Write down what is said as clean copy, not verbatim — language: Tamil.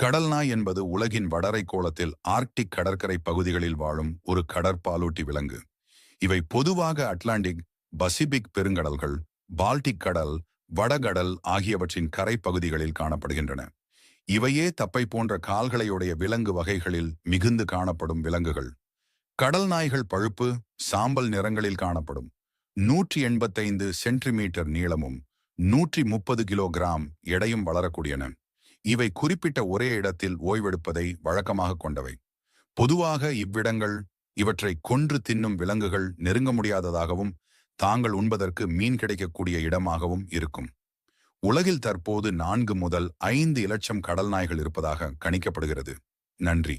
கடல் நாய் என்பது உலகின் வடரைக்கோளத்தில் ஆர்க்டிக் கடற்கரை பகுதிகளில் வாழும் ஒரு கடற்பாலூட்டி விலங்கு. இவை பொதுவாக அட்லாண்டிக், பசிபிக் பெருங்கடல்கள், பால்டிக் கடல், வடகடல் ஆகியவற்றின் கரை பகுதிகளில் காணப்படுகின்றன. இவையே தப்பை போன்ற கால்களையுடைய விலங்கு வகைகளில் மிகுந்து காணப்படும் விலங்குகள். கடல் நாய்கள் பழுப்பு, சாம்பல் நிறங்களில் காணப்படும். 185 சென்டிமீட்டர் நீளமும் 130 கிலோகிராம் எடையும் வளரக்கூடியன. இவை குறிப்பிட்ட ஒரே இடத்தில் ஓய்வெடுப்பதை வழக்கமாக கொண்டவை. பொதுவாக இவ்விடங்கள் இவற்றை கொன்று தின்னும் விலங்குகள் நெருங்க முடியாததாகவும் தாங்கள் உண்பதற்கு மீன் கிடைக்கக்கூடிய இடமாகவும் இருக்கும். உலகில் தற்போது 4 முதல் 5 இலட்சம் கடல் நாய்கள் இருப்பதாக கணிக்கப்படுகிறது. நன்றி.